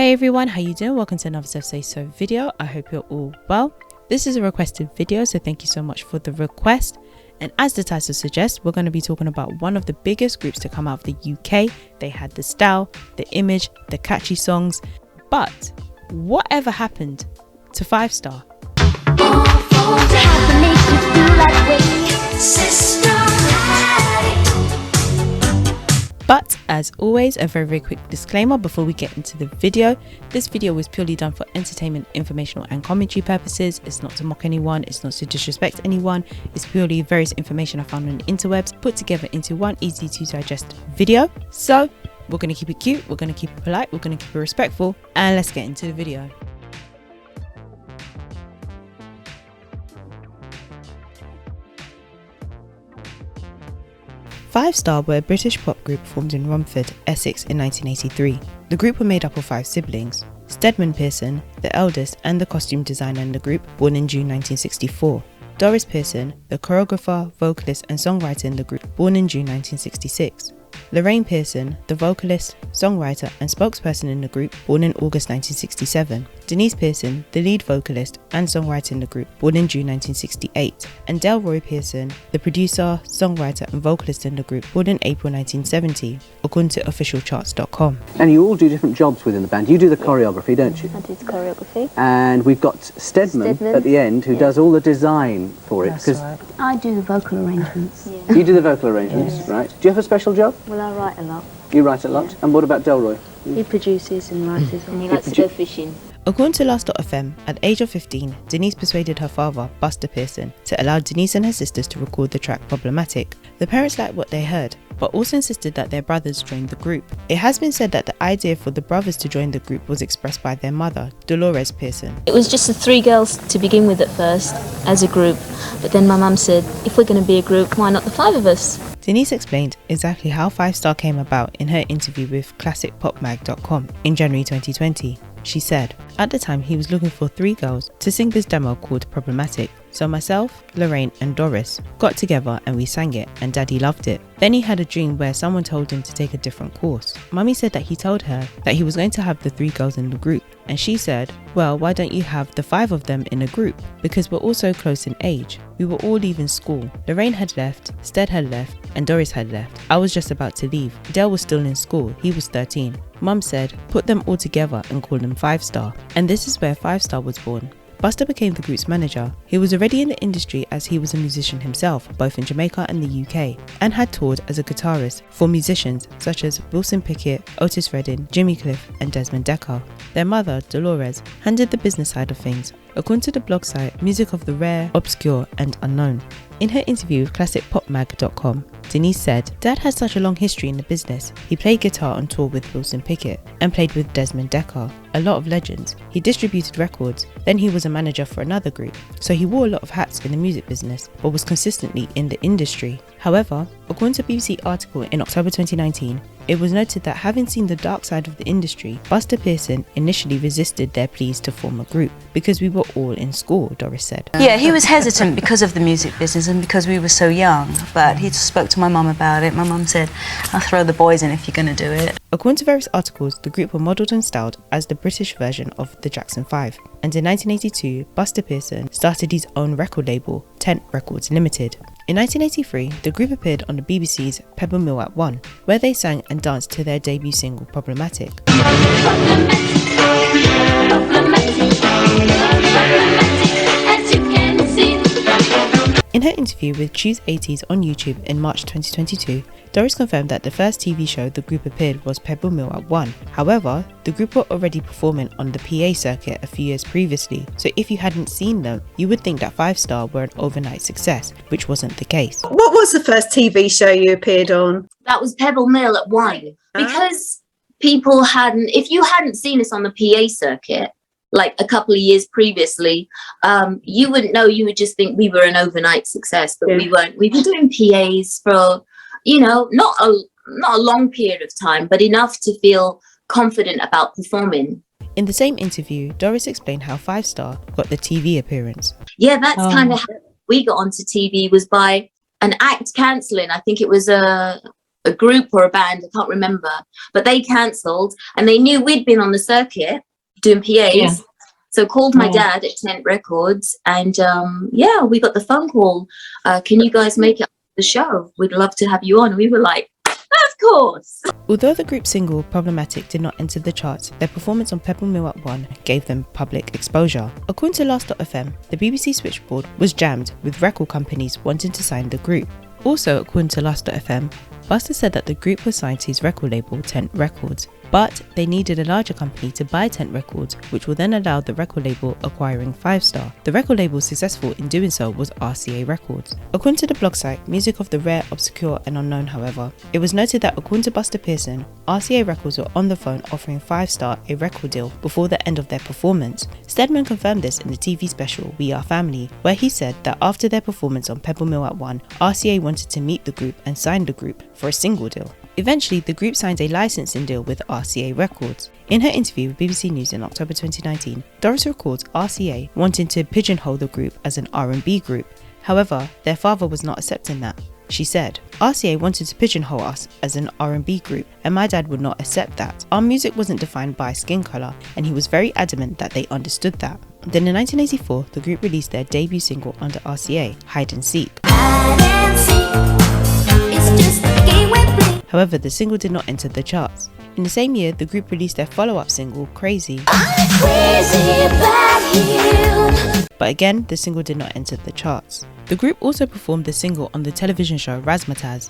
Hey everyone, how you doing? Welcome to another xoxo video. I hope you're all well. This is a requested video, so thank you so much for the request. And as the title suggests, we're going to be talking about one of the biggest groups to come out of the UK. They had the style, the image, the catchy songs. But whatever happened to 5 Star? But as always, a very quick disclaimer before we get into the video. This video was purely done for entertainment, informational and commentary purposes. It's not to mock anyone, it's not to disrespect anyone. It's purely various information I found on the interwebs put together into one easy to digest video. So we're going to keep it cute, we're going to keep it polite, we're going to keep it respectful, and let's get into the video. Five Star were a British pop group formed in Romford, Essex in 1983. The group were made up of 5 siblings: Stedman Pearson, the eldest and the costume designer in the group, born in June 1964. Doris Pearson, the choreographer, vocalist and songwriter in the group, born in June 1966. Lorraine Pearson, the vocalist, songwriter and spokesperson in the group, born in August 1967. Denise Pearson, the lead vocalist and songwriter in the group, born in June 1968. And Delroy Pearson, the producer, songwriter and vocalist in the group, born in April 1970, according to officialcharts.com. And you all do different jobs within the band. You do the choreography, don't you? I do the choreography. And we've got Stedman at the end, who does all the design for it. That's right. I do the vocal arrangements. You do the vocal arrangements, right? Do you have a special job? Well, I write a lot. You write a lot? And what about Delroy? He produces and writes as well. And he likes to go fishing. According to Last.fm, at the age of 15, Denise persuaded her father, Buster Pearson, to allow Denise and her sisters to record the track Problematic. The parents liked what they heard, but also insisted that their brothers join the group. It has been said that the idea for the brothers to join the group was expressed by their mother, Dolores Pearson. It was just the 3 girls to begin with at first, as a group. But then my mum said, if we're going to be a group, why not the 5 of us? Denise explained exactly how 5 Star came about in her interview with classicpopmag.com in January 2020. She said, at the time he was looking for 3 girls to sing this demo called Problematic. So myself, Lorraine and Doris got together and we sang it, and Daddy loved it. Then he had a dream where someone told him to take a different course. Mummy said that he told her that he was going to have the 3 girls in the group, and she said, well, why don't you have the 5 of them in a group? Because we're all so close in age. We were all leaving school. Lorraine had left, Sted had left, and Doris had left. I was just about to leave. Dale was still in school, he was 13. Mum said, put them all together and call them 5 Star. And this is where 5 Star was born. Buster became the group's manager. He was already in the industry as he was a musician himself, both in Jamaica and the UK, and had toured as a guitarist for musicians such as Wilson Pickett, Otis Redding, Jimmy Cliff and Desmond Dekker. Their mother, Dolores, handled the business side of things, according to the blog site Music of the Rare, Obscure and Unknown. In her interview with classicpopmag.com, Denise said, Dad has such a long history in the business. He played guitar on tour with Wilson Pickett and played with Desmond Dekker, a lot of legends. He distributed records, then he was a manager for another group, so he wore a lot of hats in the music business, but was consistently in the industry. However, according to a BBC article in October 2019, it was noted that having seen the dark side of the industry, Buster Pearson initially resisted their pleas to form a group because we were all in school, Doris said. Yeah, he was hesitant because of the music business and because we were so young, but he spoke to my mum about it. My mum said, I'll throw the boys in if you're going to do it. According to various articles, the group were modelled and styled as the British version of the Jackson 5. And in 1982, Buster Pearson started his own record label, Tent Records Limited. In 1983, the group appeared on the BBC's Pebble Mill at 1, where they sang and danced to their debut single Problematic. In her interview with Choose 80s on YouTube in March 2022, Doris confirmed that the first TV show the group appeared was Pebble Mill at 1. However, the group were already performing on the PA circuit a few years previously, so if you hadn't seen them, you would think that 5 Star were an overnight success, which wasn't the case. What was the first TV show you appeared on? That was Pebble Mill at 1. Because people hadn't, if you hadn't seen us on the PA circuit, like a couple of years previously, you wouldn't know. You would just think we were an overnight success, but we weren't. We were doing PAs for, you know, not a long period of time, but enough to feel confident about performing. In the same interview, Doris explained how 5 Star got the TV appearance. Yeah, that's kind of how we got onto TV, was by an act cancelling. I think it was a group or a band, I can't remember, but they cancelled and they knew we'd been on the circuit doing PAs. Yeah. So called my dad at Tent Records and we got the phone call. Can you guys make it the show? We'd love to have you on. We were like, of course. Although the group's single Problematic did not enter the charts, their performance on Pebble Mill at 1 gave them public exposure. According to Last.fm, the BBC switchboard was jammed with record companies wanting to sign the group. Also, according to Last.fm, Buster said that the group was signed to his record label Tent Records, but they needed a larger company to buy Tent Records, which will then allow the record label acquiring 5 Star. The record label successful in doing so was RCA Records. According to the blog site Music of the Rare, Obscure and Unknown, however, it was noted that according to Buster Pearson, RCA Records were on the phone offering 5 Star a record deal before the end of their performance. Stedman confirmed this in the TV special We Are Family, where he said that after their performance on Pebble Mill at 1, RCA wanted to meet the group and sign the group for a single deal. Eventually, the group signed a licensing deal with RCA Records. In her interview with BBC News in October 2019, Doris records RCA wanting to pigeonhole the group as an R&B group. However, their father was not accepting that. She said, RCA wanted to pigeonhole us as an R&B group and my dad would not accept that. Our music wasn't defined by skin colour and he was very adamant that they understood that. Then in 1984, the group released their debut single under RCA, Hide and Seek. However, the single did not enter the charts. In the same year, the group released their follow-up single, Crazy. But again, the single did not enter the charts. The group also performed the single on the television show Razzmatazz.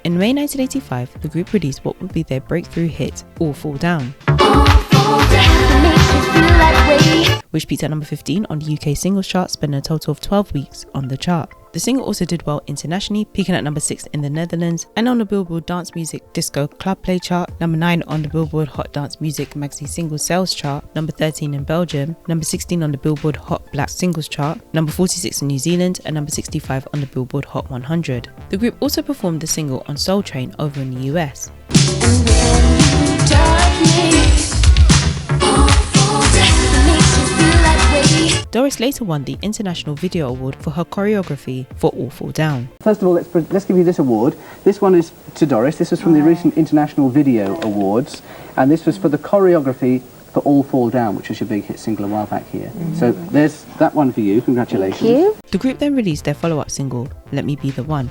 In May 1985, the group released what would be their breakthrough hit, All Fall Down, which peaked at number 15 on the UK singles chart, spending a total of 12 weeks on the chart. The single also did well internationally, peaking at number 6 in the Netherlands and on the Billboard Dance Music Disco Club Play chart, number 9 on the Billboard Hot Dance Music Maxi Singles Sales chart, number 13 in Belgium, number 16 on the Billboard Hot Black Singles chart, number 46 in New Zealand and number 65 on the Billboard Hot 100. The group also performed the single on Soul Train over in the US. Doris later won the International Video Award for her choreography for All Fall Down. First of all, let's give you this award. This one is to Doris. This was from the recent International Video Awards, and this was for the choreography for All Fall Down, which was your big hit single a while back here. So there's that one for you. Congratulations. Thank you. The group then released their follow-up single, Let Me Be The One,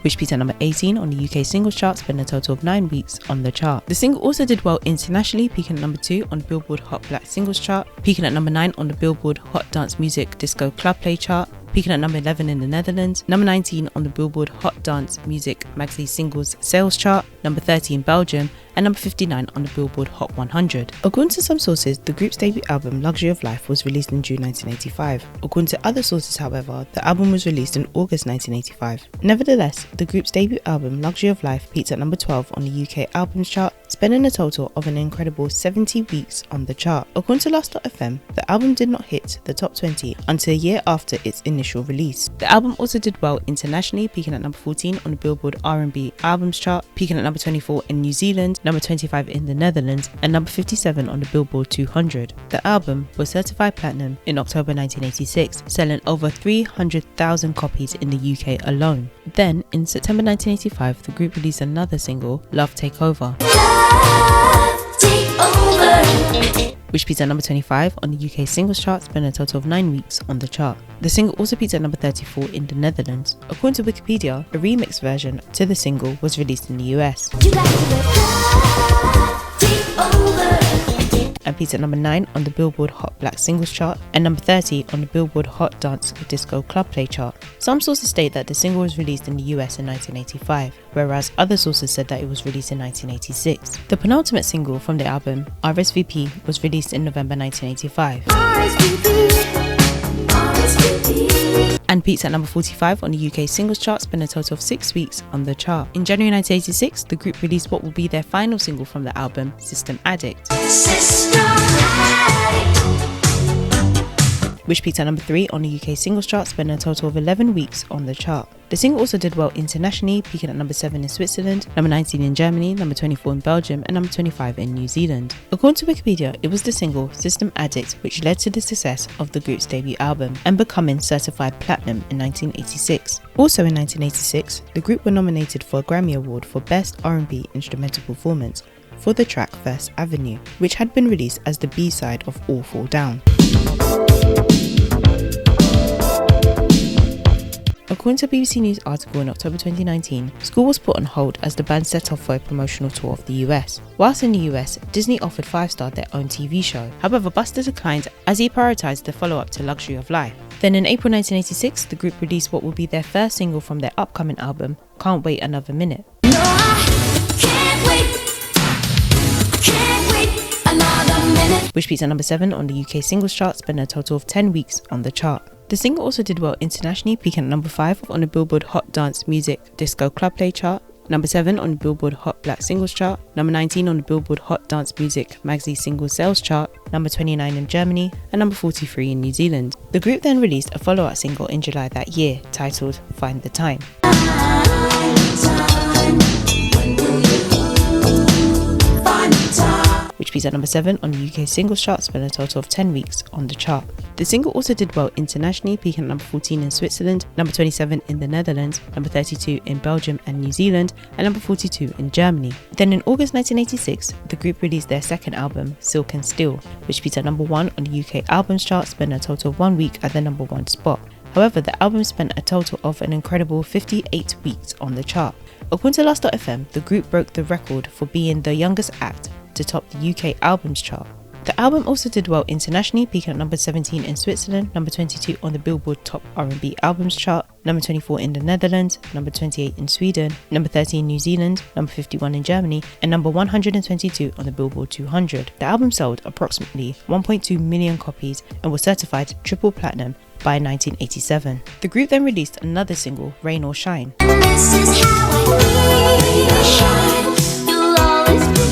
which peaked at number 18 on the UK singles chart, spending a total of 9 weeks on the chart. The single also did well internationally, peaking at number 2 on the Billboard Hot Black Singles chart, peaking at number 9 on the Billboard Hot Dance Music Disco Club Play chart, peaking at number 11 in the Netherlands, number 19 on the Billboard Hot Dance Music Maxi Singles Sales chart, number 30 in Belgium, and number 59 on the Billboard Hot 100. According to some sources, the group's debut album Luxury of Life was released in June 1985. According to other sources, however, the album was released in August 1985. Nevertheless, the group's debut album Luxury of Life peaked at number 12 on the UK albums chart, spending a total of an incredible 70 weeks on the chart. According to Last.fm, the album did not hit the top 20 until a year after its initial release. The album also did well internationally, peaking at number 14 on the Billboard R&B albums chart, peaking at number 24 in New Zealand, number 25 in the Netherlands, and number 57 on the Billboard 200. The album was certified platinum in October 1986, selling over 300,000 copies in the UK alone. Then, in September 1985, the group released another single, Love Take Over, which peaked at number 25 on the UK singles chart, spending a total of 9 weeks on the chart. The single also peaked at number 34 in the Netherlands. According to Wikipedia, a remix version to the single was released in the US and peaked at number 9 on the Billboard Hot Black Singles chart and number 30 on the Billboard Hot Dance Disco Club Play chart. Some sources state that the single was released in the US in 1985, whereas other sources said that it was released in 1986. The penultimate single from the album, RSVP, was released in November 1985 and peaked at number 45 on the UK singles chart, spending a total of 6 weeks on the chart. In January 1986, the group released what will be their final single from the album, System Addict, which peaked at number 3 on the UK singles chart, spending a total of 11 weeks on the chart. The single also did well internationally, peaking at number 7 in Switzerland, number 19 in Germany, number 24 in Belgium, and number 25 in New Zealand. According to Wikipedia, it was the single System Addict which led to the success of the group's debut album and becoming certified platinum in 1986. Also in 1986, the group were nominated for a Grammy Award for Best R&B Instrumental Performance for the track First Avenue, which had been released as the B-side of All Fall Down. According to a BBC News article in October 2019, School was put on hold as the band set off for a promotional tour of the US. Whilst in the US, Disney offered 5 Star their own TV show. However, Buster declined as he prioritised the follow-up to Luxury of Life. Then in April 1986, the group released what would be their first single from their upcoming album, Can't Wait Another Minute. No, I can't wait another minute. Which peaked at number 7 on the UK singles chart, spending a total of 10 weeks on the chart. The single also did well internationally, peaking at number 5 on the Billboard Hot Dance Music Disco Club Play chart, number 7 on the Billboard Hot Black Singles chart, number 19 on the Billboard Hot Dance Music Maxi Single Sales chart, number 29 in Germany, and number 43 in New Zealand. The group then released a follow-up single in July that year, titled Find the Time. Which peaked at number 7 on the UK singles chart, spending a total of 10 weeks on the chart. The single also did well internationally, peaking at number 14 in Switzerland, number 27 in the Netherlands, number 32 in Belgium and New Zealand, and number 42 in Germany. Then in August 1986, the group released their second album, Silk and Steel, which peaked at number 1 on the UK albums chart, spending a total of 1 week at the number 1 spot. However, the album spent a total of an incredible 58 weeks on the chart. According to Last.fm, the group broke the record for being the youngest act to top the UK albums chart. The album also did well internationally, peaking at number 17 in Switzerland, number 22 on the Billboard Top R&B Albums chart, number 24 in the Netherlands, number 28 in Sweden, number 30 in New Zealand, number 51 in Germany, and number 122 on the Billboard 200. The album sold approximately 1.2 million copies and was certified triple platinum by 1987. The group then released another single, Rain or Shine. And this is how I shine. You'll always be.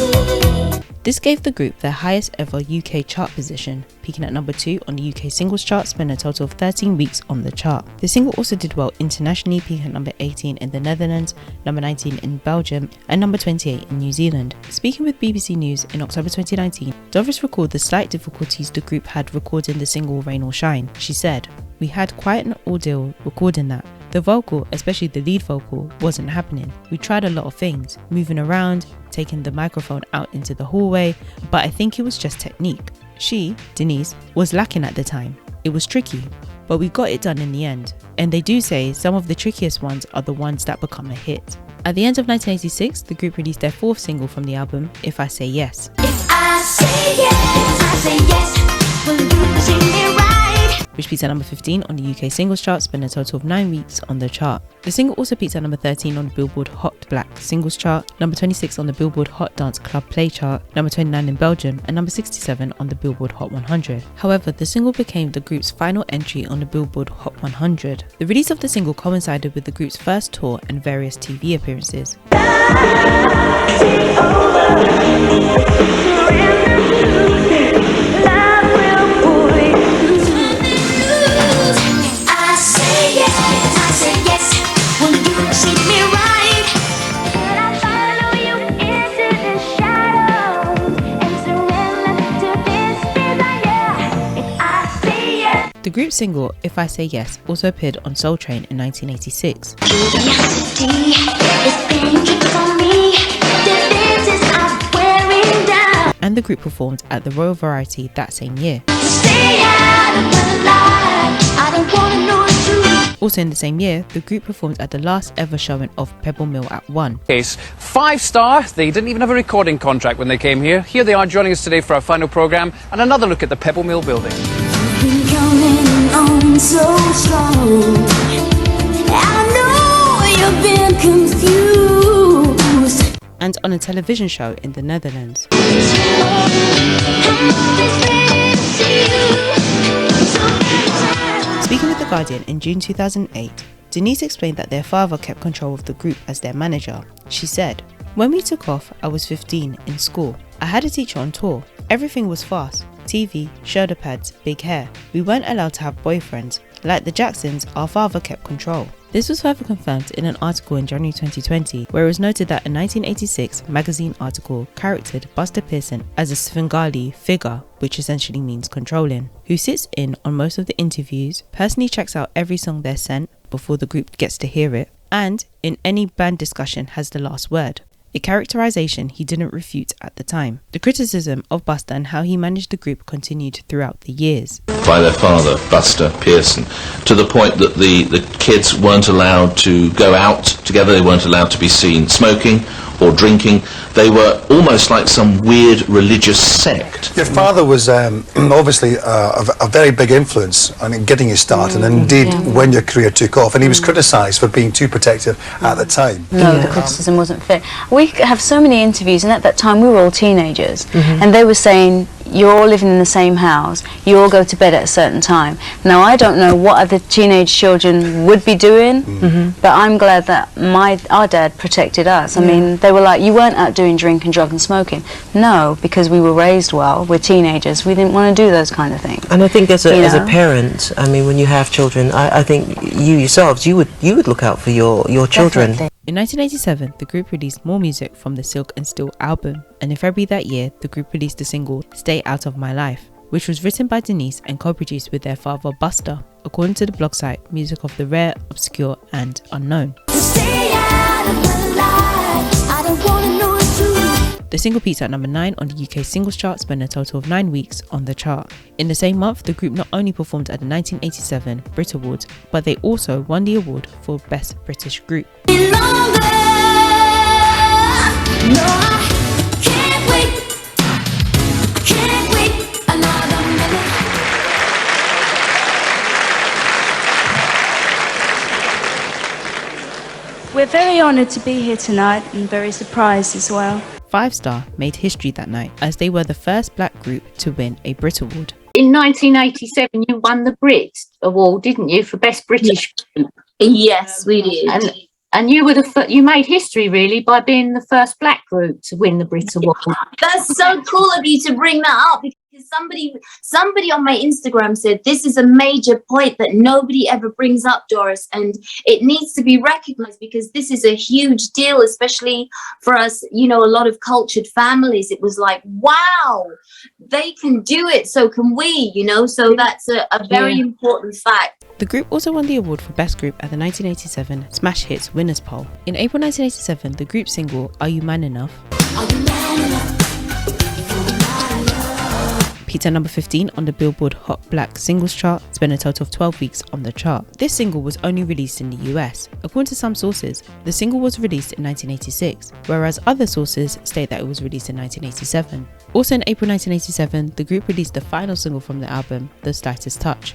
This gave the group their highest ever UK chart position, peaking at number 2 on the UK singles chart, spending a total of 13 weeks on the chart. The single also did well internationally, peaking at number 18 in the Netherlands, number 19 in Belgium, and number 28 in New Zealand. Speaking with BBC News in October 2019, Doris recalled the slight difficulties the group had recording the single Rain or Shine. She said, "We had quite an ordeal recording that. The vocal, especially the lead vocal, wasn't happening. We tried a lot of things, moving around, taking the microphone out into the hallway, but I think it was just technique. She, Denise, was lacking at the time. It was tricky, but we got it done in the end. And they do say some of the trickiest ones are the ones that become a hit." At the end of 1986, the group released their 4th single from the album, If I Say Yes. If I say yes, I say yes. Will you treat me right? Which peaked at number 15 on the UK singles chart, spending a total of 9 weeks on the chart. The single also peaked at number 13 on the Billboard Hot Black Singles chart, number 26 on the Billboard Hot Dance Club Play chart, number 29 in Belgium, and number 67 on the Billboard Hot 100. However, the single became the group's final entry on the Billboard Hot 100. The release of the single coincided with the group's first tour and various TV appearances. The group single If I Say Yes also appeared on Soul Train in 1986. And the group performed at the Royal Variety that same year. Also in the same year, the group performed at the last ever showing of Pebble Mill at 1. Case 5 Star. They didn't even have a recording contract when they came here. Here they are joining us today for our final programme and another look at the Pebble Mill building. Been coming on so strong. I know you've been confused. And on a television show in the Netherlands. Speaking with The Guardian in June 2008, Denise explained that their father kept control of the group as their manager. She said, "When we took off, I was 15 in school. I had a teacher on tour. Everything was fast. TV, shoulder pads, big hair. We weren't allowed to have boyfriends. Like the Jacksons, our father kept control. This was further confirmed in an article in January 2020, where it was noted that a 1986 magazine article charactered Buster Pearson as a Svengali figure, which essentially means controlling, who sits in on most of the interviews, personally checks out every song they're sent before the group gets to hear it, and in any band discussion has the last word. A characterization he didn't refute at the time. The criticism of Buster and how he managed the group continued throughout the years. By their father, Buster Pearson, to the point that the kids weren't allowed to go out together, they weren't allowed to be seen smoking or drinking. They were almost like some weird religious sect. Your father was obviously a very big influence on getting you started, and indeed when your career took off, and he was criticised for being too protective at the time. No, the criticism wasn't fair. We have so many interviews, and at that time we were all teenagers, and they were saying, you're all living in the same house, you all go to bed at a certain time. Now I don't know what other teenage children would be doing, but I'm glad that our dad protected us. I mean, they were like, you weren't out doing drink and drug and smoking. No, because we were raised well, we're teenagers, we didn't want to do those kind of things. And I think as a parent, I mean, when you have children, I think you yourselves, you would look out for your children. Definitely. In 1987, the group released more music from the Silk and Steel album, and in February that year, the group released the single Stay Out of My Life, which was written by Denise and co-produced with their father Buster, according to the blog site Music of the Rare, Obscure and Unknown. Stay out of my life. I don't wanna know it's true. The single peaked at number 9 on the UK singles chart, spent a total of 9 weeks on the chart. In the same month, the group not only performed at the 1987 Brit Awards, but they also won the award for Best British Group. We're very honoured to be here tonight and very surprised as well. 5 Star made history that night as they were the first black group to win a Brit Award. In 1987, you won the Brit Award, didn't you, for Best British Group? Yes, we did. And you were you made history really by being the first black group to win the Brit Award. That's so cool of you to bring that up, because somebody on my Instagram said this is a major point that nobody ever brings up, Doris, and it needs to be recognized because this is a huge deal, especially for us, you know, a lot of cultured families. It was like, wow, they can do it, so can we, you know, so that's a very important fact. The group also won the award for Best Group at the 1987 Smash Hits Winners Poll. In April 1987, the group single Are You Man Enough peaked at number 15 on the Billboard Hot Black Singles chart, spent a total of 12 weeks on the chart. This single was only released in the US. According to some sources, the single was released in 1986, whereas other sources state that it was released in 1987. Also in April 1987, the group released the final single from the album, The Slightest Touch,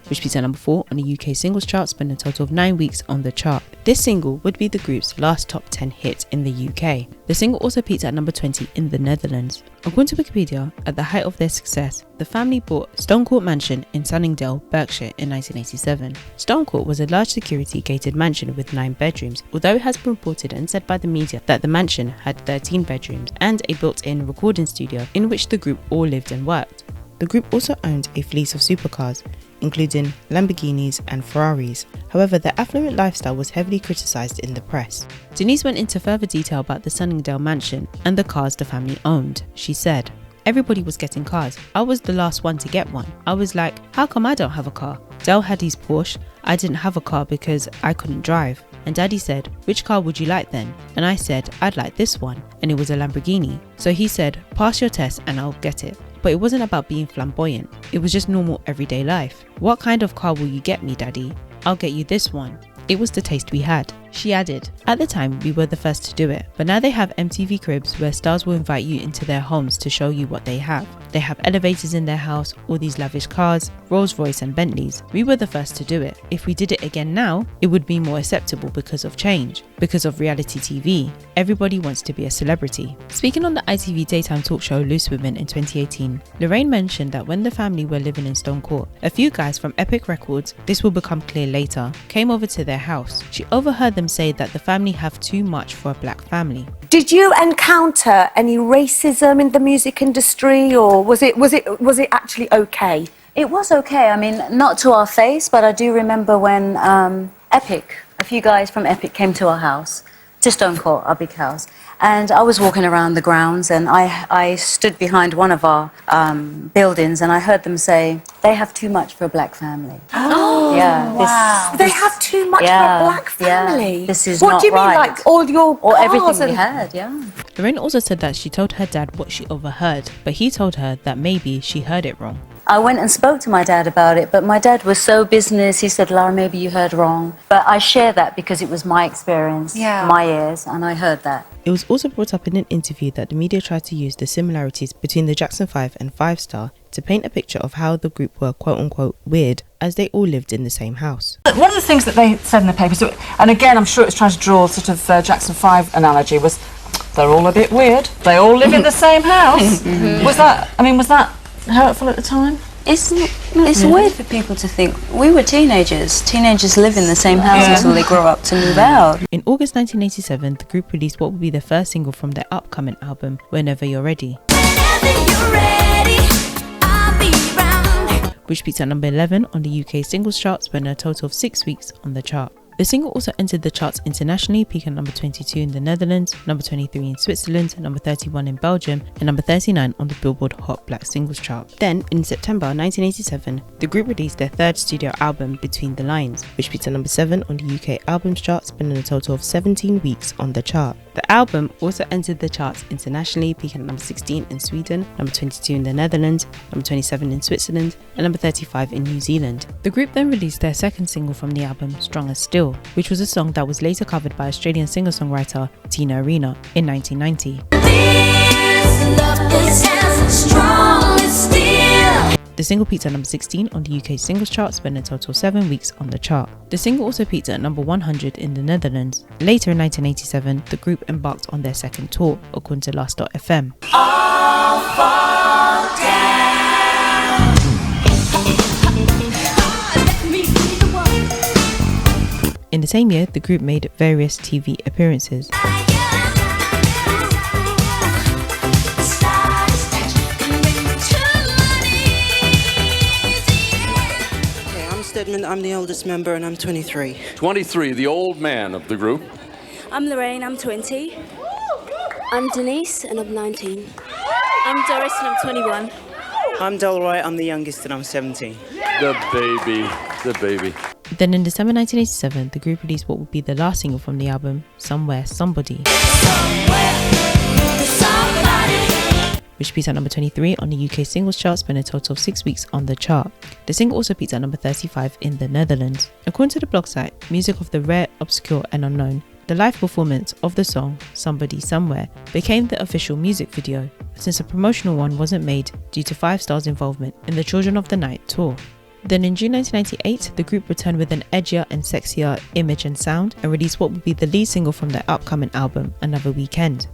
which peaked at number 4 on the UK singles chart, spent a total of 9 weeks on the chart. This single would be the group's last top 10 hit in the UK. The single also peaked at number 20 in the Netherlands. According to Wikipedia, at the height of their success, the family bought Stone Court Mansion in Sunningdale, Berkshire in 1987. Stone Court was a large security gated mansion with 9 bedrooms, although it has been reported and said by the media that the mansion had 13 bedrooms and a built-in recording studio in which the group all lived and worked. The group also owned a fleet of supercars, including Lamborghinis and Ferraris. However, their affluent lifestyle was heavily criticised in the press. Denise went into further detail about the Sunningdale mansion and the cars the family owned. She said, "Everybody was getting cars. I was the last one to get one. I was like, how come I don't have a car? Dale had his Porsche. I didn't have a car because I couldn't drive. And Daddy said, which car would you like then? And I said, I'd like this one. And it was a Lamborghini. So he said, pass your test and I'll get it. But it wasn't about being flamboyant. It was just normal everyday life. What kind of car will you get me, Daddy? I'll get you this one. It was the taste we had." She added, "At the time, we were the first to do it, but now they have MTV Cribs where stars will invite you into their homes to show you what they have. They have elevators in their house, all these lavish cars, Rolls Royce and Bentleys. We were the first to do it. If we did it again now, it would be more acceptable because of change, because of reality TV. Everybody wants to be a celebrity." Speaking on the ITV daytime talk show Loose Women in 2018, Lorraine mentioned that when the family were living in Stone Court, a few guys from Epic Records, this will become clear later, came over to their house. She overheard them them say that the family have too much for a black family. Did you encounter any racism in the music industry, or was it actually okay? It was okay. I mean, not to our face, but I do remember when Epic, a few guys from Epic came to our house, to Stone Court, our big house, and I was walking around the grounds, and I stood behind one of our buildings, and I heard them say, they have too much for a black family. Oh, yeah, wow. They have too much for a black family? Yeah, this is what not do you mean, right. like all your or cars everything and... we had, yeah. Lorraine also said that she told her dad what she overheard, but he told her that maybe she heard it wrong. I went and spoke to my dad about it, but my dad was so business, he said, Lara, maybe you heard wrong. But I share that because it was my experience, my ears, and I heard that. It was also brought up in an interview that the media tried to use the similarities between the Jackson 5 and 5 Star to paint a picture of how the group were quote-unquote weird, as they all lived in the same house. One of the things that they said in the papers, and again I'm sure it was trying to draw sort of Jackson 5 analogy, was they're all a bit weird, they all live in the same house. Was that hurtful at the time? It's weird for people to think we were teenagers. Teenagers live in the same house until they grow up to move out. In August 1987, the group released what would be their first single from their upcoming album, Whenever You're Ready. Which peaked at number 11 on the UK singles chart, spending a total of 6 weeks on the chart. The single also entered the charts internationally, peaking at number 22 in the Netherlands, number 23 in Switzerland, number 31 in Belgium, and number 39 on the Billboard Hot Black Singles chart. Then, in September 1987, the group released their third studio album, Between the Lines, which peaked at number 7 on the UK albums chart, spending a total of 17 weeks on the chart. The album also entered the charts internationally, peaking at number 16 in Sweden, number 22 in the Netherlands, number 27 in Switzerland, and number 35 in New Zealand. The group then released their second single from the album, Stronger Still, which was a song that was later covered by Australian singer-songwriter Tina Arena in 1990. The single peaked at number 16 on the UK singles chart, spending a total of 7 weeks on the chart. The single also peaked at number 100 in the Netherlands. Later in 1987, the group embarked on their second tour, according to Last.fm. In the same year, the group made various TV appearances. I'm the oldest member and I'm 23. 23, the old man of the group. I'm Lorraine, I'm 20. I'm Denise and I'm 19. I'm Doris and I'm 21. I'm Delroy, I'm the youngest and I'm 17. The baby. Then in December 1987, the group released what would be the last single from the album, Somewhere Somebody, which peaked at number 23 on the UK singles chart, spending a total of 6 weeks on the chart. The single also peaked at number 35 in the Netherlands. According to the blog site, Music of the Rare, Obscure and Unknown, the live performance of the song Somebody Somewhere became the official music video, since a promotional one wasn't made due to 5 Star's involvement in the Children of the Night tour. Then in June 1998, the group returned with an edgier and sexier image and sound and released what would be the lead single from their upcoming album, Another Weekend,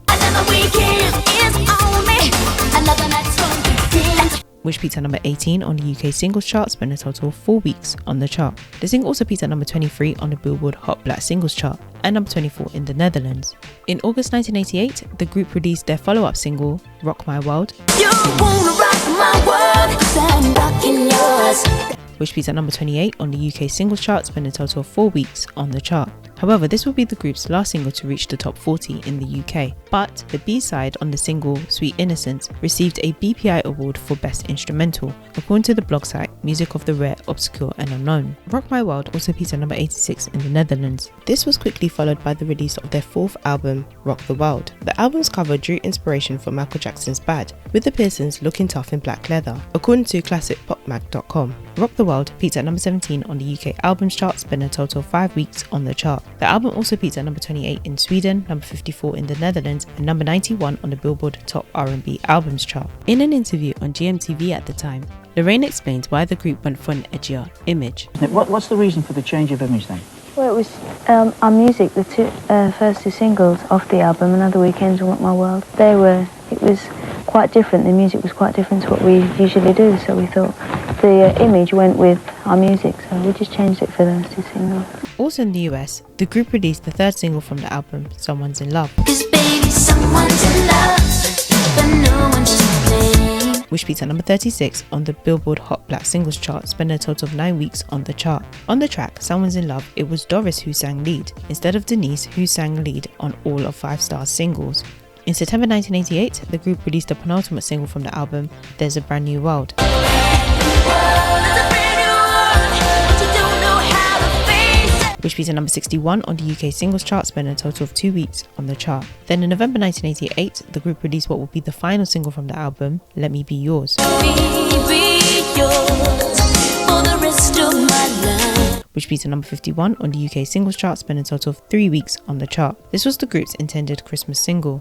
which peaked at number 18 on the UK singles chart, spending a total of 4 weeks on the chart. The single also peaked at number 23 on the Billboard Hot Black Singles chart and number 24 in the Netherlands. In August 1988, the group released their follow-up single, Rock My World, which peaked at number 28 on the UK singles chart, spending a total of 4 weeks on the chart. However, this would be the group's last single to reach the top 40 in the UK, but the B-side on the single, Sweet Innocence, received a BPI award for Best Instrumental, according to the blog site Music of the Rare, Obscure and Unknown. Rock My World also peaked at number 86 in the Netherlands. This was quickly followed by the release of their fourth album, Rock the World. The album's cover drew inspiration from Michael Jackson's Bad, with the Pearsons looking tough in black leather, according to classicpopmag.com. Rock the World peaked at number 17 on the UK albums chart, spending a total of 5 weeks on the chart. The album also peaked at number 28 in Sweden, number 54 in the Netherlands, and number 91 on the Billboard Top R&B Albums chart. In an interview on GMTV at the time, Lorraine explained why the group went for an edgier image. What's the reason for the change of image then? Well, it was our music, the first 2 singles off the album, Another Weekend and Rock My World. It was quite different. The music was quite different to what we usually do, so we thought the image went with our music, so we just changed it for those 2 singles. Also in the US, the group released the third single from the album, Someone's in Love, which peaked at number 36 on the Billboard Hot Black Singles chart, spending a total of 9 weeks on the chart. On the track, Someone's in Love, it was Doris who sang lead, instead of Denise, who sang lead on all of 5 Star's singles. In September 1988, the group released the penultimate single from the album, There's a Brand New World, which peaked at number 61 on the UK singles chart, spending a total of 2 weeks on the chart. Then in November 1988, the group released what will be the final single from the album, Let Me Be Yours, which peaked at number 51 on the UK singles chart, spending a total of 3 weeks on the chart. This was the group's intended Christmas single.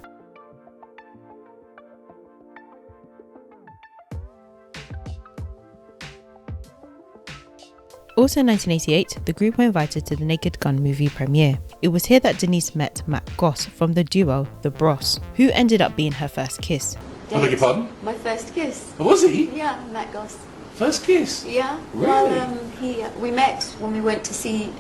Also in 1988, the group were invited to the Naked Gun movie premiere. It was here that Denise met Matt Goss from the duo The Bros, who ended up being her first kiss. I beg your pardon? My first kiss. Oh, was he? Yeah, Matt Goss. First kiss? Yeah. Really? Well, we met when we went to see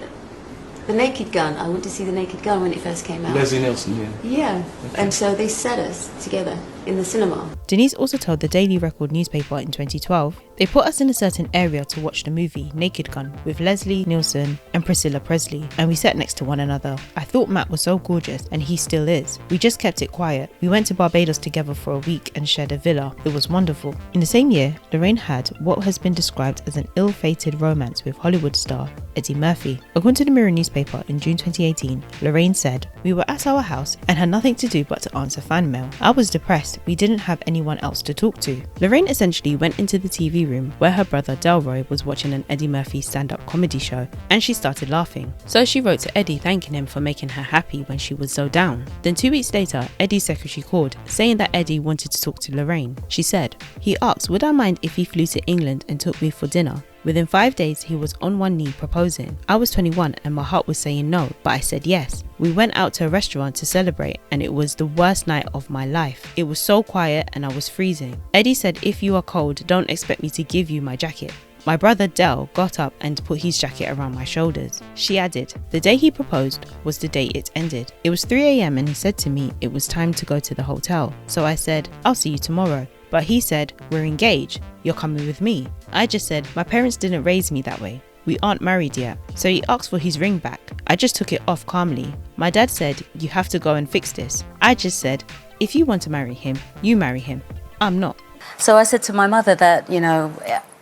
The Naked Gun. I went to see The Naked Gun when it first came out. Leslie Nielsen, yeah. Yeah. Okay. And so they set us together in the cinema. Denise also told the Daily Record newspaper in 2012, they put us in a certain area to watch the movie Naked Gun with Leslie Nielsen and Priscilla Presley, and we sat next to one another. I thought Matt was so gorgeous, and he still is. We just kept it quiet. We went to Barbados together for a week and shared a villa. It was wonderful. In the same year, Lorraine had what has been described as an ill-fated romance with Hollywood star Eddie Murphy. According to the Mirror newspaper in June 2018, Lorraine said, "We were at our house and had nothing to do but to answer fan mail. I was depressed. We didn't have anyone else to talk to." Lorraine essentially went into the TV room where her brother Delroy was watching an Eddie Murphy stand-up comedy show, and she started laughing. So she wrote to Eddie thanking him for making her happy when she was so down. Then 2 weeks later, Eddie's secretary called, saying that Eddie wanted to talk to Lorraine. She said, "He asked would I mind if he flew to England and took me for dinner. Within 5 days, he was on one knee proposing. I was 21 and my heart was saying no, but I said yes. We went out to a restaurant to celebrate and it was the worst night of my life. It was so quiet and I was freezing. Eddie said, if you are cold, don't expect me to give you my jacket. My brother Del got up and put his jacket around my shoulders." She added, "The day he proposed was the day it ended. It was 3 a.m. and he said to me it was time to go to the hotel. So I said, I'll see you tomorrow. But he said, we're engaged, you're coming with me. I just said, my parents didn't raise me that way. We aren't married yet. So he asked for his ring back. I just took it off calmly. My dad said, you have to go and fix this. I just said, if you want to marry him, you marry him. I'm not." So I said to my mother that, you know,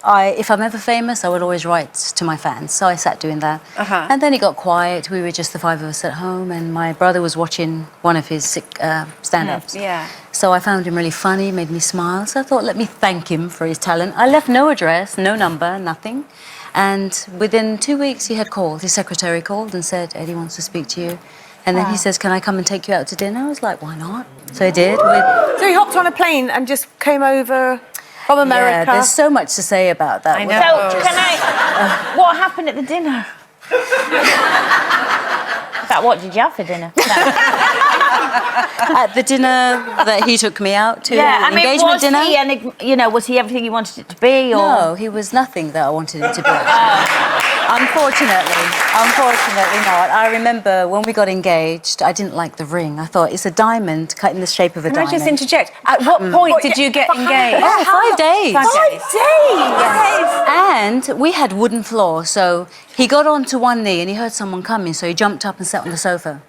if I'm ever famous, I would always write to my fans. So I sat doing that. And then it got quiet. We were just the 5 of us at home, and my brother was watching one of his stand-ups. Yeah. So I found him really funny, made me smile. So I thought, let me thank him for his talent. I left no address, no number, nothing. And within 2 weeks, he had called. His secretary called and said, "Eddie wants to speak to you." And then he says, "Can I come and take you out to dinner?" I was like, why not? So I did. So he hopped on a plane and just came over from America. Yeah, there's so much to say about that. I know. So, can I... what happened at the dinner? What did you have for dinner? At the dinner that he took me out to, yeah, I mean, engagement dinner. Was he everything you wanted it to be? Or? No, he was nothing that I wanted him to be. Unfortunately not. I remember when we got engaged, I didn't like the ring. I thought it's a diamond cut in the shape of a diamond. Can I just interject? At what point did you get engaged? Oh, 5 days. 5 days. Yes. And we had wooden floor, so he got onto one knee and he heard someone coming, so he jumped up and sat on the sofa.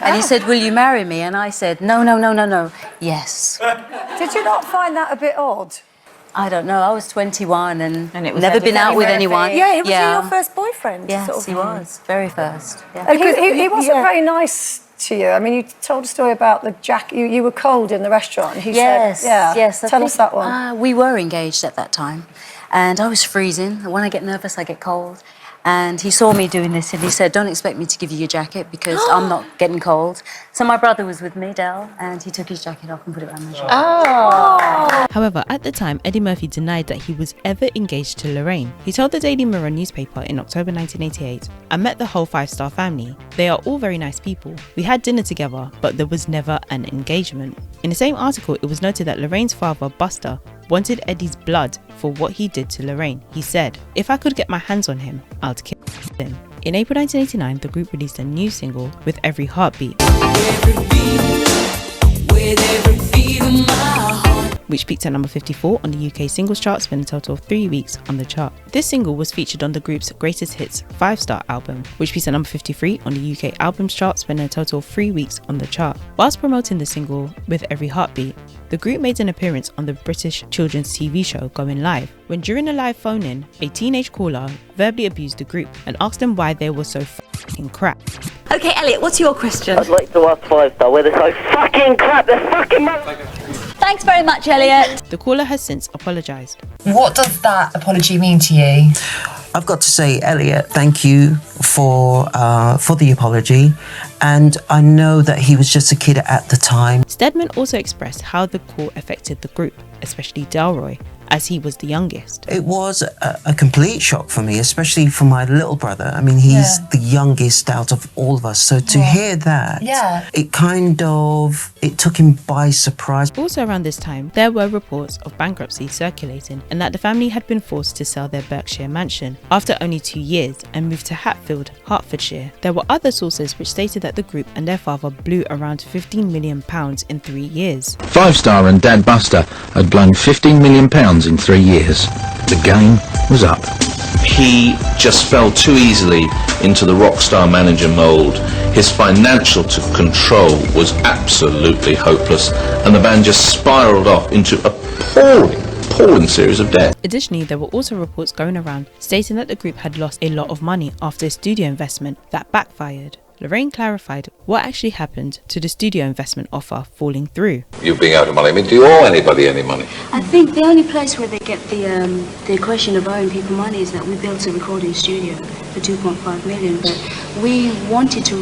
And he said, "Will you marry me?" And I said, "No, no, no, no, no. Yes." Did you not find that a bit odd? I don't know. I was 21 and it was never been out with anyone. Yeah, was he your first boyfriend? Yes, he was. Very first. Yeah. Because he wasn't very nice to you. I mean, you told a story about the jacket. You were cold in the restaurant. He said, yes. Tell us that one. We were engaged at that time, and I was freezing. When I get nervous, I get cold. And he saw me doing this and he said, "Don't expect me to give you your jacket because I'm not getting cold." So my brother was with me, Del, and he took his jacket off and put it around my shoulder. Oh. However, at the time, Eddie Murphy denied that he was ever engaged to Lorraine. He told the Daily Mirror newspaper in October 1988, "I met the whole 5 Star family. They are all very nice people. We had dinner together, but there was never an engagement." In the same article, it was noted that Lorraine's father, Buster, wanted Eddie's blood for what he did to Lorraine. He said, "If I could get my hands on him, I'd kill him." In April 1989, the group released a new single, With Every Heartbeat, which peaked at number 54 on the UK singles chart, spending a total of 3 weeks on the chart. This single was featured on the group's Greatest Hits 5-star album, which peaked at number 53 on the UK albums chart, spending a total of 3 weeks on the chart. Whilst promoting the single With Every Heartbeat, the group made an appearance on the British children's TV show Going Live, when during a live phone-in, a teenage caller verbally abused the group and asked them why they were so fucking crap. Okay, Elliot, what's your question? I'd like to ask 5-star where they're so fucking crap, they're fucking Thanks very much, Elliot. The caller has since apologised. What does that apology mean to you? I've got to say, Elliot, thank you for the apology, and I know that he was just a kid at the time. Stedman also expressed how the call affected the group, especially Delroy, as he was the youngest. It was a complete shock for me, especially for my little brother. I mean, he's the youngest out of all of us, so to hear that, it took him by surprise. Also around this time, there were reports of bankruptcy circulating and that the family had been forced to sell their Berkshire mansion after only 2 years and moved to Hatfield, Hertfordshire. There were other sources which stated that the group and their father blew around £15 million in 3 years. 5-star and Dad Buster had blown £15 million in 3 years. The game was up. He just fell too easily into the rock star manager mould. His financial control was absolutely hopeless, and the band just spiralled off into appalling series of debt. Additionally, there were also reports going around stating that the group had lost a lot of money after a studio investment that backfired. Lorraine clarified what actually happened to the studio investment offer falling through. You being out of money, I mean, do you owe anybody any money? I think the only place where they get the question of owing people money is that we built a recording studio for 2.5 million, but we wanted to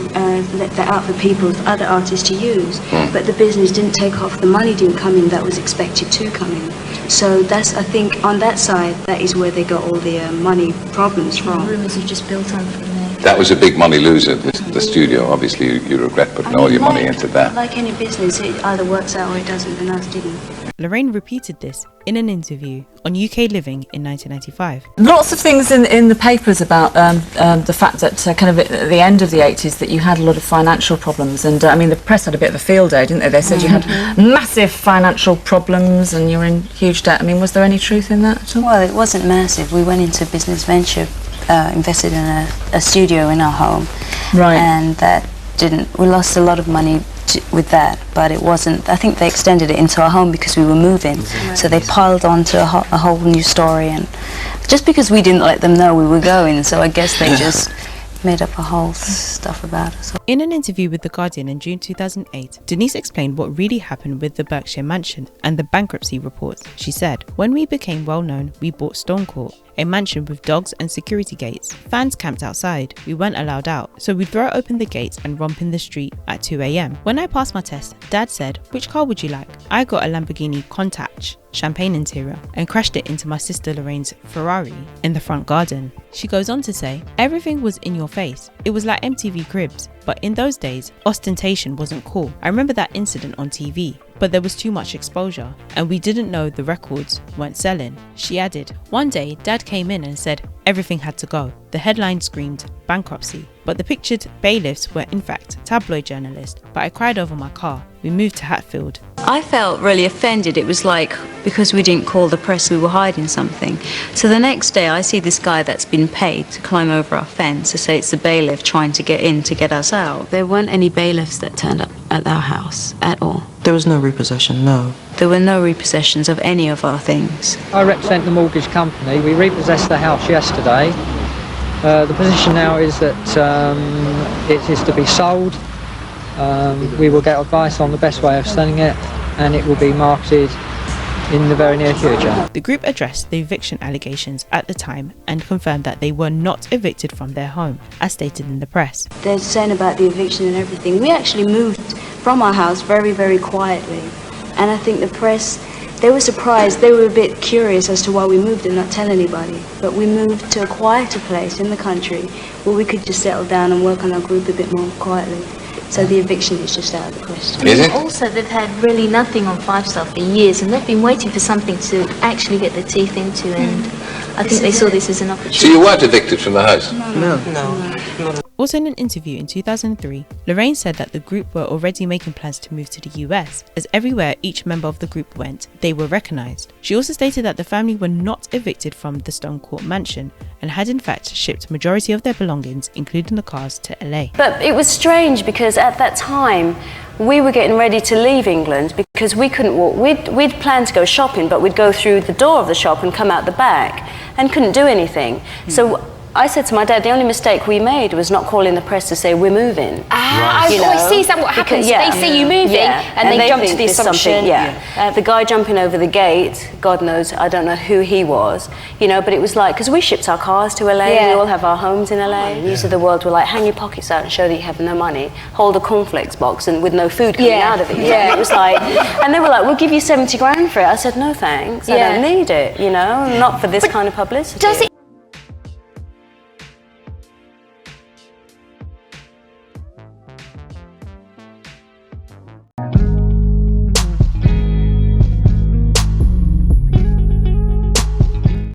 let that out for people, other artists to use, but the business didn't take off, the money didn't come in that was expected to come in. So that's, I think, on that side, that is where they got all the money problems from. Rumours have just built on from there. That was a big money loser, the studio. Obviously, you regret putting all your money into that. Like any business, it either works out or it doesn't, and ours didn't. Lorraine repeated this in an interview on UK Living in 1995. Lots of things in the papers about the fact that kind of at the end of the 80s that you had a lot of financial problems, and I mean the press had a bit of a field day, didn't they? They said you had massive financial problems and you were in huge debt. I mean, was there any truth in that at all? Well, it wasn't massive. We went into business venture, invested in a studio in our home, right? And that didn't. We lost a lot of money with that, but it wasn't. I think they extended it into our home because we were moving, so they piled onto a whole new story, and just because we didn't let them know we were going, so I guess they just made up a whole stuff about us. In an interview with The Guardian in June 2008, Denise explained what really happened with the Berkshire mansion and the bankruptcy reports. She said, "When we became well known, we bought Stone Court, a mansion with dogs and security gates. Fans camped outside. We weren't allowed out, so we'd throw open the gates and romp in the street at 2 a.m. When I passed my test, Dad said, 'Which car would you like?' I got a Lamborghini Countach, champagne interior, and crashed it into my sister Lorraine's Ferrari in the front garden." She goes on to say, "Everything was in your face. It was like MTV Cribs, but in those days, ostentation wasn't cool. I remember that incident on TV, but there was too much exposure, and we didn't know the records weren't selling." She added, "One day, Dad came in and said everything had to go. The headline screamed bankruptcy, but the pictured bailiffs were in fact tabloid journalists, but I cried over my car. We moved to Hatfield." I felt really offended. It was like, because we didn't call the press, we were hiding something. So the next day I see this guy that's been paid to climb over our fence to say it's the bailiff trying to get in to get us out. There weren't any bailiffs that turned up at our house at all. There was no repossession, no. There were no repossessions of any of our things. I represent the mortgage company. We repossessed the house yesterday. The position now is that it is to be sold. We will get advice on the best way of selling it, and it will be marketed in the very near future. The group addressed the eviction allegations at the time and confirmed that they were not evicted from their home, as stated in the press. They're saying about the eviction and everything. We actually moved from our house very, very quietly, and I think the press, they were surprised. They were a bit curious as to why we moved and not tell anybody. But we moved to a quieter place in the country where we could just settle down and work on our group a bit more quietly. So the eviction is just out of the question. Is it? Also, they've had really nothing on 5-star for years, and they've been waiting for something to actually get their teeth into, and I think they saw this as an opportunity. So you weren't evicted from the house? No. Also in an interview in 2003, Lorraine said that the group were already making plans to move to the US, as everywhere each member of the group went, they were recognised. She also stated that the family were not evicted from the Stone Court mansion, and had in fact shipped majority of their belongings, including the cars, to LA. But it was strange because at that time we were getting ready to leave England because we couldn't walk. We'd planned to go shopping, but we'd go through the door of the shop and come out the back and couldn't do anything. So I said to my dad, the only mistake we made was not calling the press to say we're moving. I see, is that what happens? They see you moving and they jump to the assumption. The guy jumping over the gate, God knows, I don't know who he was, but it was like, because we shipped our cars to LA, we all have our homes in LA. News of the world were like, hang your pockets out and show that you have no money, hold a cornflakes box and with no food coming out of it. And it was like, and they were like, we'll give you 70 grand for it. I said, no thanks, I don't need it, not for this kind of publicity. Does it